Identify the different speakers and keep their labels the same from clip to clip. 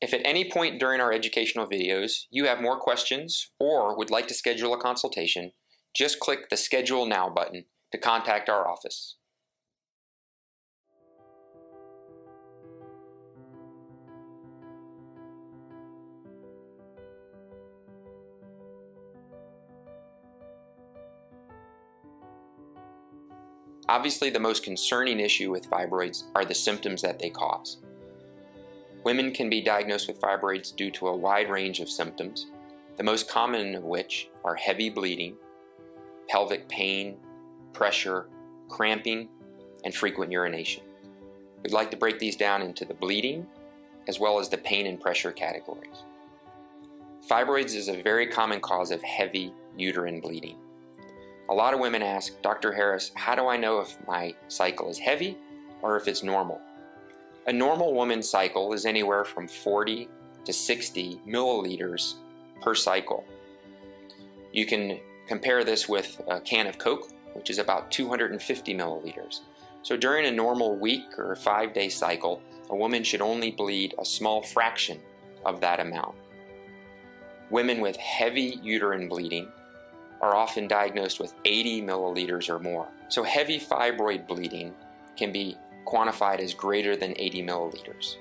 Speaker 1: If at any point during our educational videos you have more questions or would like to schedule a consultation, just click the Schedule Now button to contact our office. Obviously, the most concerning issue with fibroids are the symptoms that they cause. Women can be diagnosed with fibroids due to a wide range of symptoms, the most common of which are heavy bleeding, pelvic pain, pressure, cramping, and frequent urination. We'd like to break these down into the bleeding as well as the pain and pressure categories. Fibroids is a very common cause of heavy uterine bleeding. A lot of women ask, Dr. Harris, how do I know if my cycle is heavy or if it's normal? A normal woman's cycle is anywhere from 40 to 60 milliliters per cycle. You can compare this with a can of Coke, which is about 250 milliliters. So during a normal week or 5-day cycle, a woman should only bleed a small fraction of that amount. Women with heavy uterine bleeding are often diagnosed with 80 milliliters or more. So heavy fibroid bleeding can be quantified as greater than 80 milliliters.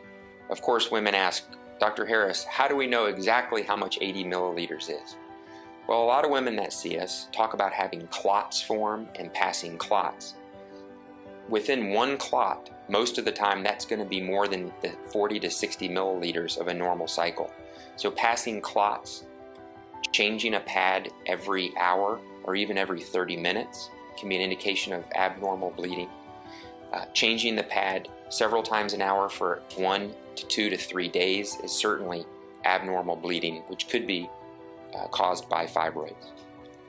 Speaker 1: Of course, women ask, Dr. Harris, how do we know exactly how much 80 milliliters is? Well, a lot of women that see us talk about having clots form and passing clots. Within one clot, most of the time that's going to be more than the 40 to 60 milliliters of a normal cycle. So passing clots, changing a pad every hour or even every 30 minutes can be an indication of abnormal bleeding. Changing the pad several times an hour for 1 to 2 to 3 days is certainly abnormal bleeding, which could be caused by fibroids.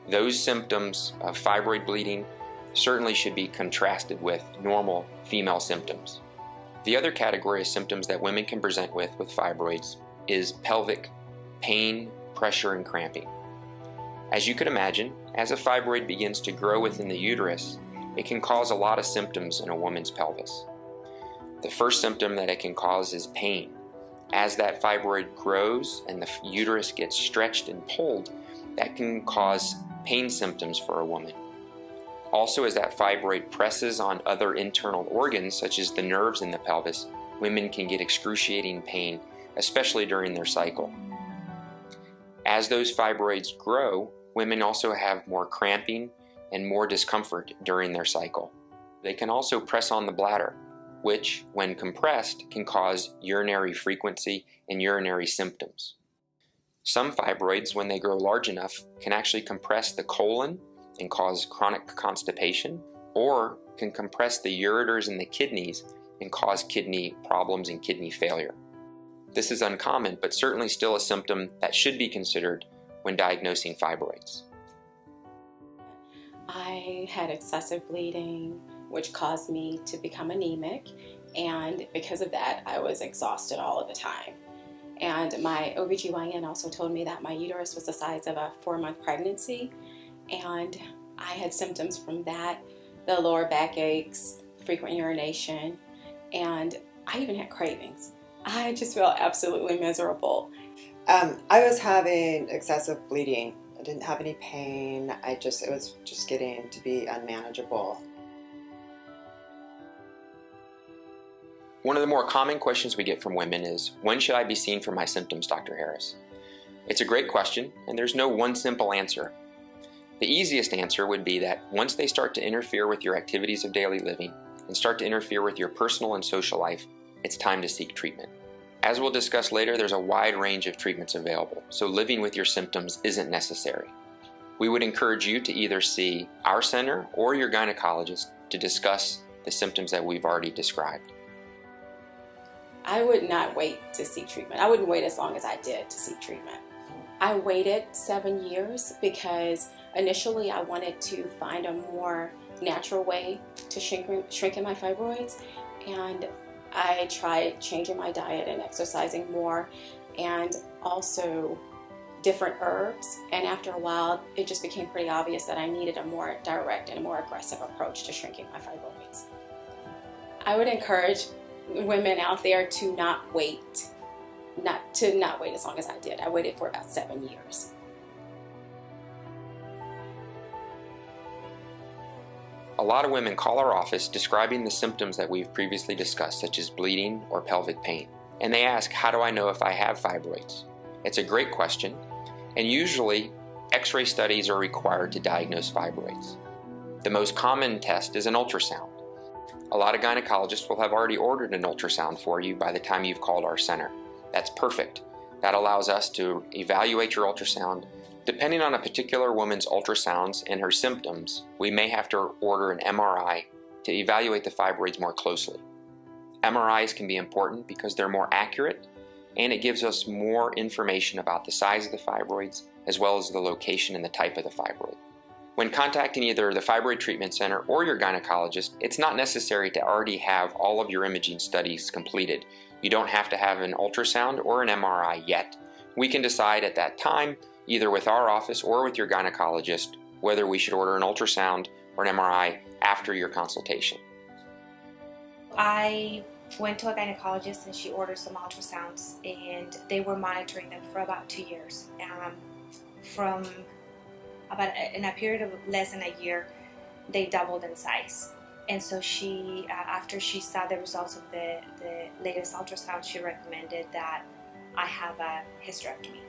Speaker 1: Those symptoms of fibroid bleeding certainly should be contrasted with normal female symptoms. The other category of symptoms that women can present with fibroids is pelvic pain, pressure, and cramping. As you could imagine, as a fibroid begins to grow within the uterus, it can cause a lot of symptoms in a woman's pelvis. The first symptom that it can cause is pain. As that fibroid grows and the uterus gets stretched and pulled, that can cause pain symptoms for a woman. Also, as that fibroid presses on other internal organs, such as the nerves in the pelvis, women can get excruciating pain, especially during their cycle. As those fibroids grow, women also have more cramping and more discomfort during their cycle. They can also press on the bladder, which, when compressed, can cause urinary frequency and urinary symptoms. Some fibroids, when they grow large enough, can actually compress the colon and cause chronic constipation, or can compress the ureters and the kidneys and cause kidney problems and kidney failure. This is uncommon, but certainly still a symptom that should be considered when diagnosing fibroids.
Speaker 2: I had excessive bleeding, which caused me to become anemic, and because of that, I was exhausted all of the time. And my OBGYN also told me that my uterus was the size of a 4-month pregnancy, and I had symptoms from that, the lower back aches, frequent urination, and I even had cravings. I just felt absolutely miserable.
Speaker 3: I was having excessive bleeding. I didn't have any pain. It was just getting to be unmanageable.
Speaker 1: One of the more common questions we get from women is, when should I be seen for my symptoms, Dr. Harris? It's a great question, and there's no one simple answer. The easiest answer would be that once they start to interfere with your activities of daily living and start to interfere with your personal and social life, it's time to seek treatment. As we'll discuss later, there's a wide range of treatments available, so living with your symptoms isn't necessary. We would encourage you to either see our center or your gynecologist to discuss the symptoms that we've already described.
Speaker 2: I would not wait to seek treatment. I wouldn't wait as long as I did to seek treatment. I waited 7 years because initially I wanted to find a more natural way to shrinking my fibroids, and I tried changing my diet and exercising more, and also different herbs, and after a while it just became pretty obvious that I needed a more direct and a more aggressive approach to shrinking my fibroids. I would encourage women out there to not wait not wait as long as I did. I waited for about 7 years.
Speaker 1: A lot of women call our office describing the symptoms that we've previously discussed, such as bleeding or pelvic pain. And they ask, how do I know if I have fibroids? It's a great question, and usually X-ray studies are required to diagnose fibroids. The most common test is an ultrasound. A lot of gynecologists will have already ordered an ultrasound for you by the time you've called our center. That's perfect. That allows us to evaluate your ultrasound. Depending on a particular woman's ultrasounds and her symptoms, we may have to order an MRI to evaluate the fibroids more closely. MRIs can be important because they're more accurate and it gives us more information about the size of the fibroids as well as the location and the type of the fibroid. When contacting either the Fibroid Treatment Center or your gynecologist, it's not necessary to already have all of your imaging studies completed. You don't have to have an ultrasound or an MRI yet. We can decide at that time, either with our office or with your gynecologist, whether we should order an ultrasound or an MRI after your consultation.
Speaker 4: I went to a gynecologist and she ordered some ultrasounds, and they were monitoring them for about 2 years. From about in a period of less than a year, they doubled in size. And so she, after she saw the results of the latest ultrasound, she recommended that I have a hysterectomy.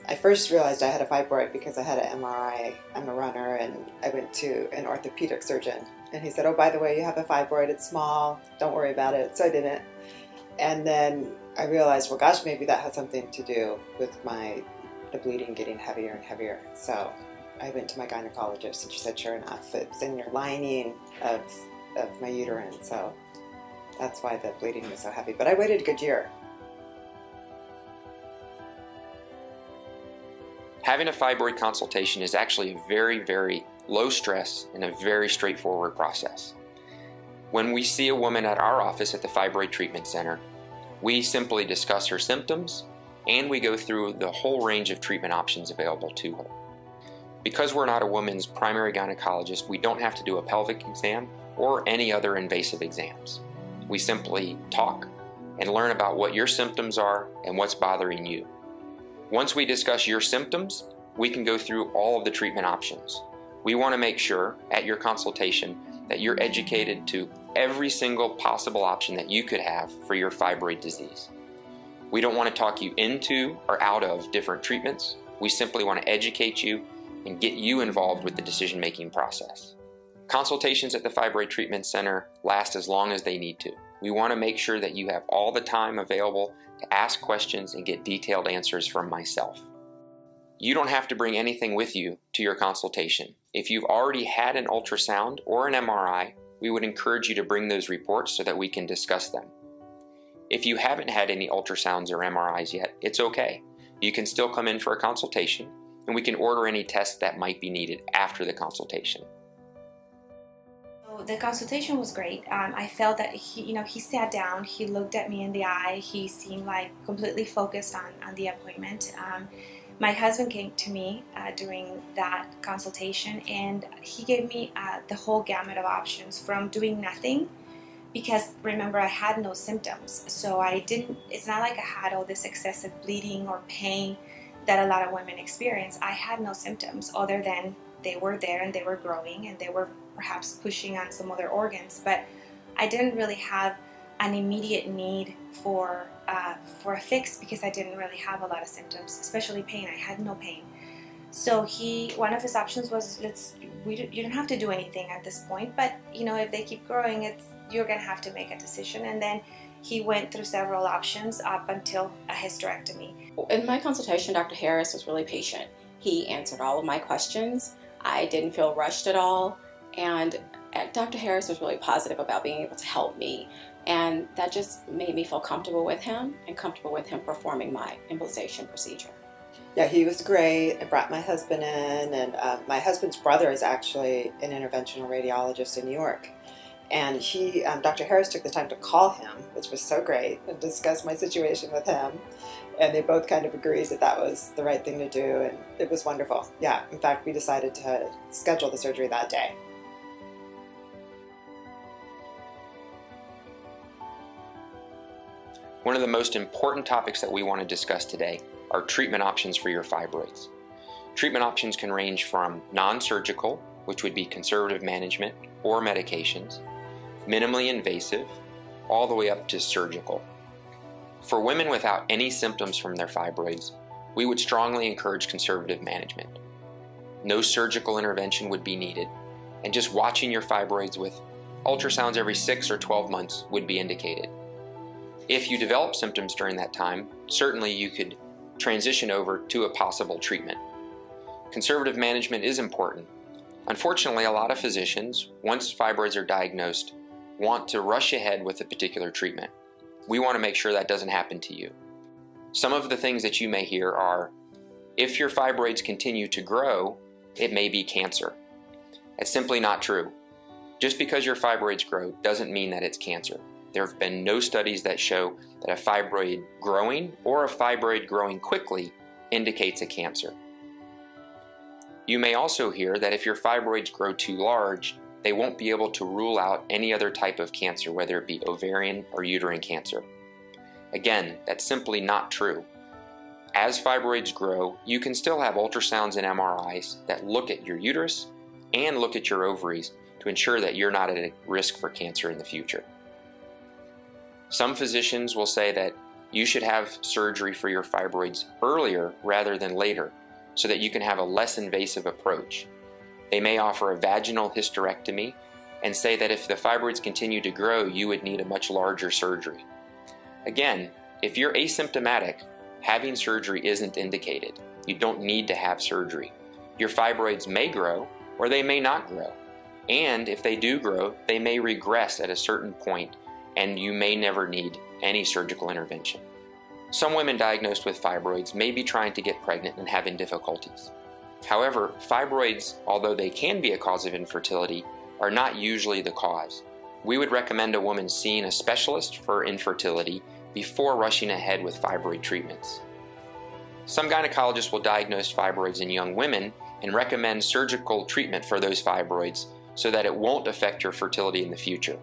Speaker 3: I first realized I had a fibroid because I had an MRI. I'm a runner, and I went to an orthopedic surgeon, and he said, oh, by the way, you have a fibroid, it's small, don't worry about it. So I didn't. And then I realized, well, gosh, maybe that has something to do with the bleeding getting heavier and heavier. So I went to my gynecologist, and she said, sure enough, it's in your lining of my uterine, so that's why the bleeding was so heavy. But I waited a good year.
Speaker 1: Having a fibroid consultation is actually a very, very low stress and a very straightforward process. When we see a woman at our office at the Fibroid Treatment Center, we simply discuss her symptoms and we go through the whole range of treatment options available to her. Because we're not a woman's primary gynecologist, we don't have to do a pelvic exam or any other invasive exams. We simply talk and learn about what your symptoms are and what's bothering you. Once we discuss your symptoms, we can go through all of the treatment options. We want to make sure at your consultation that you're educated to every single possible option that you could have for your fibroid disease. We don't want to talk you into or out of different treatments. We simply want to educate you and get you involved with the decision-making process. Consultations at the Fibroid Treatment Center last as long as they need to. We want to make sure that you have all the time available to ask questions and get detailed answers from myself. You don't have to bring anything with you to your consultation. If you've already had an ultrasound or an MRI, we would encourage you to bring those reports so that we can discuss them. If you haven't had any ultrasounds or MRIs yet, it's okay. You can still come in for a consultation, and we can order any tests that might be needed after the consultation.
Speaker 4: The consultation was great. I felt that he sat down, he looked at me in the eye, he seemed like completely focused on the appointment. My husband came to me during that consultation, and he gave me the whole gamut of options, from doing nothing, because remember, I had no symptoms, so it's not like I had all this excessive bleeding or pain that a lot of women experience. I had no symptoms other than they were there and they were growing and they were perhaps pushing on some other organs, but I didn't really have an immediate need for a fix because I didn't really have a lot of symptoms, especially pain. I had no pain. So one of his options was, you don't have to do anything at this point, but if they keep growing, you're gonna have to make a decision. And then he went through several options up until a hysterectomy.
Speaker 2: In my consultation, Dr. Harris was really patient. He answered all of my questions. I didn't feel rushed at all, and Dr. Harris was really positive about being able to help me, and that just made me feel comfortable with him and comfortable with him performing my embolization procedure.
Speaker 3: Yeah, he was great. I brought my husband in, and my husband's brother is actually an interventional radiologist in New York. And Dr. Harris took the time to call him, which was so great, and discuss my situation with him. And they both kind of agreed that that was the right thing to do, and it was wonderful. Yeah, in fact, we decided to schedule the surgery that day.
Speaker 1: One of the most important topics that we want to discuss today are treatment options for your fibroids. Treatment options can range from non-surgical, which would be conservative management or medications, minimally invasive, all the way up to surgical. For women without any symptoms from their fibroids, we would strongly encourage conservative management. No surgical intervention would be needed, and just watching your fibroids with ultrasounds every 6 or 12 months would be indicated. If you develop symptoms during that time, certainly you could transition over to a possible treatment. Conservative management is important. Unfortunately, a lot of physicians, once fibroids are diagnosed, want to rush ahead with a particular treatment. We want to make sure that doesn't happen to you. Some of the things that you may hear are, if your fibroids continue to grow, it may be cancer. That's simply not true. Just because your fibroids grow doesn't mean that it's cancer. There have been no studies that show that a fibroid growing or a fibroid growing quickly indicates a cancer. You may also hear that if your fibroids grow too large, they won't be able to rule out any other type of cancer, whether it be ovarian or uterine cancer. Again, that's simply not true. As fibroids grow, you can still have ultrasounds and MRIs that look at your uterus and look at your ovaries to ensure that you're not at a risk for cancer in the future. Some physicians will say that you should have surgery for your fibroids earlier rather than later so that you can have a less invasive approach. They may offer a vaginal hysterectomy and say that if the fibroids continue to grow, you would need a much larger surgery. Again, if you're asymptomatic, having surgery isn't indicated. You don't need to have surgery. Your fibroids may grow or they may not grow. And if they do grow, they may regress at a certain point and you may never need any surgical intervention. Some women diagnosed with fibroids may be trying to get pregnant and having difficulties. However, fibroids, although they can be a cause of infertility, are not usually the cause. We would recommend a woman seeing a specialist for infertility before rushing ahead with fibroid treatments. Some gynecologists will diagnose fibroids in young women and recommend surgical treatment for those fibroids so that it won't affect your fertility in the future.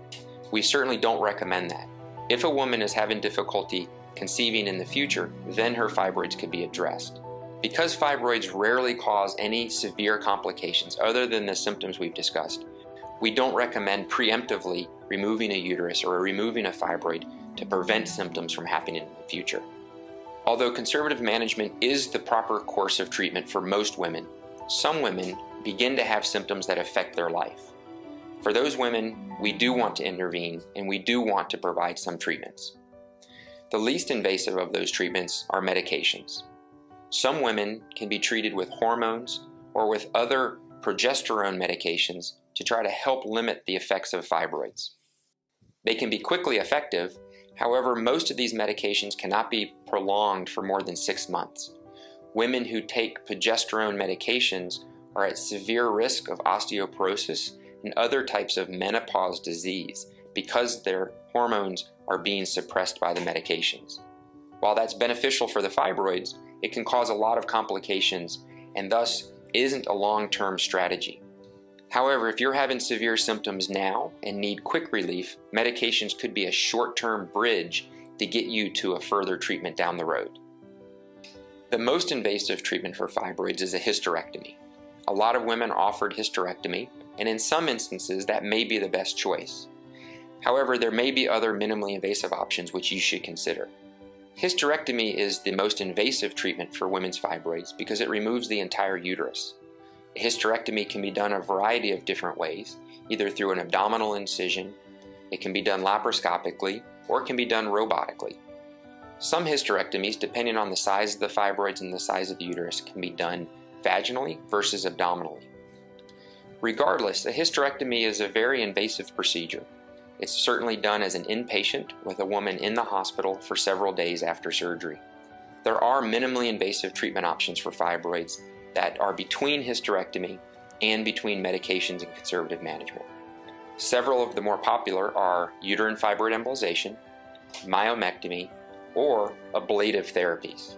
Speaker 1: We certainly don't recommend that. If a woman is having difficulty conceiving in the future, then her fibroids could be addressed. Because fibroids rarely cause any severe complications other than the symptoms we've discussed, we don't recommend preemptively removing a uterus or removing a fibroid to prevent symptoms from happening in the future. Although conservative management is the proper course of treatment for most women, some women begin to have symptoms that affect their life. For those women, we do want to intervene and we do want to provide some treatments. The least invasive of those treatments are medications. Some women can be treated with hormones or with other progesterone medications to try to help limit the effects of fibroids. They can be quickly effective, however, most of these medications cannot be prolonged for more than 6 months. Women who take progesterone medications are at severe risk of osteoporosis and other types of menopause disease because their hormones are being suppressed by the medications. While that's beneficial for the fibroids, it can cause a lot of complications and thus isn't a long-term strategy. However, if you're having severe symptoms now and need quick relief, medications could be a short-term bridge to get you to a further treatment down the road. The most invasive treatment for fibroids is a hysterectomy. A lot of women offered hysterectomy, and in some instances that may be the best choice. However, there may be other minimally invasive options which you should consider. Hysterectomy is the most invasive treatment for women's fibroids because it removes the entire uterus. A hysterectomy can be done a variety of different ways, either through an abdominal incision, it can be done laparoscopically, or it can be done robotically. Some hysterectomies, depending on the size of the fibroids and the size of the uterus, can be done vaginally versus abdominally. Regardless, a hysterectomy is a very invasive procedure. It's certainly done as an inpatient with a woman in the hospital for several days after surgery. There are minimally invasive treatment options for fibroids that are between hysterectomy and between medications and conservative management. Several of the more popular are uterine fibroid embolization, myomectomy, or ablative therapies.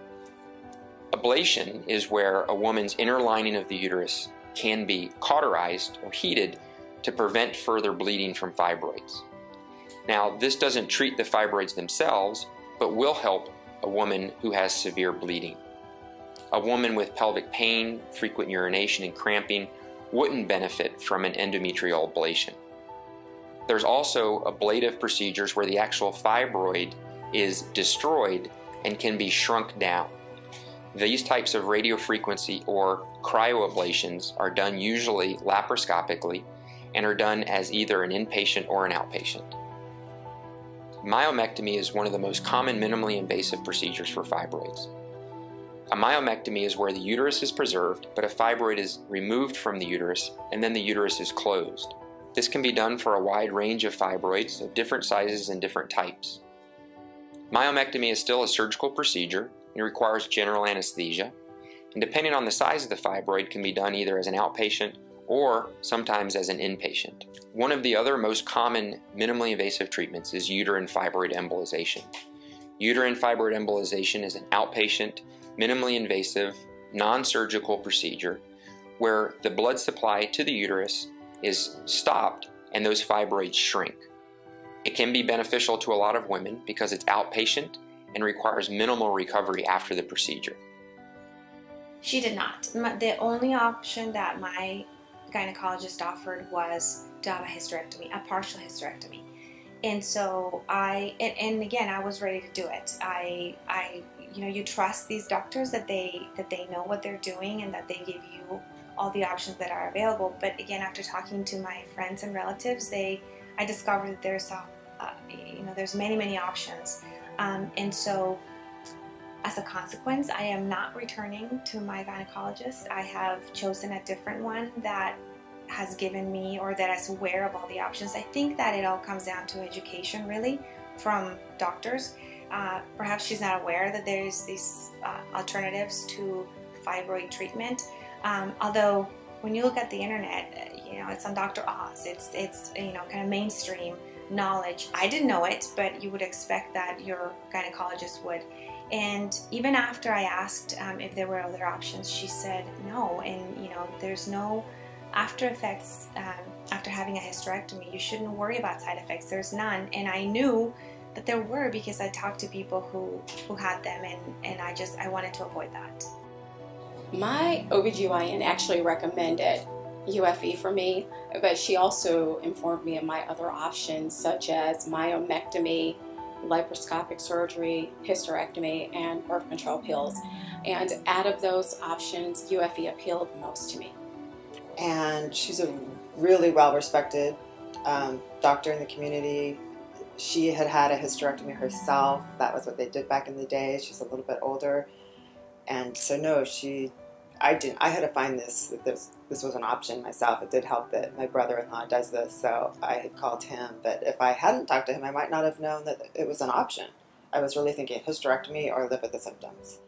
Speaker 1: Ablation is where a woman's inner lining of the uterus can be cauterized or heated to prevent further bleeding from fibroids. Now, this doesn't treat the fibroids themselves, but will help a woman who has severe bleeding. A woman with pelvic pain, frequent urination, and cramping wouldn't benefit from an endometrial ablation. There's also ablative procedures where the actual fibroid is destroyed and can be shrunk down. These types of radiofrequency or cryoablations are done usually laparoscopically and are done as either an inpatient or an outpatient. Myomectomy is one of the most common minimally invasive procedures for fibroids. A myomectomy is where the uterus is preserved, but a fibroid is removed from the uterus and then the uterus is closed. This can be done for a wide range of fibroids of different sizes and different types. Myomectomy is still a surgical procedure and requires general anesthesia, and depending on the size of the fibroid can be done either as an outpatient or sometimes as an inpatient. One of the other most common minimally invasive treatments is uterine fibroid embolization. Uterine fibroid embolization is an outpatient, minimally invasive, non-surgical procedure where the blood supply to the uterus is stopped and those fibroids shrink. It can be beneficial to a lot of women because it's outpatient and requires minimal recovery after the procedure.
Speaker 4: She did not. The only option that my gynecologist offered was to have a hysterectomy, a partial hysterectomy. And so and again, I was ready to do it. You trust these doctors that they know what they're doing and that they give you all the options that are available. But again, after talking to my friends and relatives, I discovered that there's many options. And so as a consequence, I am not returning to my gynecologist. I have chosen a different one that has given me, or that is aware of all the options. I think that it all comes down to education, really, from doctors. Perhaps she's not aware that there's these alternatives to fibroid treatment. Although when you look at the internet, it's on Dr. Oz. It's kind of mainstream knowledge. I didn't know it, but you would expect that your gynecologist would. And even after I asked if there were other options, she said no. And there's no after effects after having a hysterectomy. You shouldn't worry about side effects. There's none. And I knew that there were because I talked to people who had them, and I wanted to avoid that.
Speaker 2: My OBGYN actually recommended UFE for me, but she also informed me of my other options such as myomectomy, laparoscopic surgery, hysterectomy, and birth control pills. And out of those options, UFE appealed most to me.
Speaker 3: And she's a really well-respected doctor in the community. She had had a hysterectomy herself. That was what they did back in the day. She's a little bit older. And so no, I had to find this was an option myself. It did help that my brother-in-law does this, so I had called him. But if I hadn't talked to him, I might not have known that it was an option. I was really thinking hysterectomy or live with the symptoms.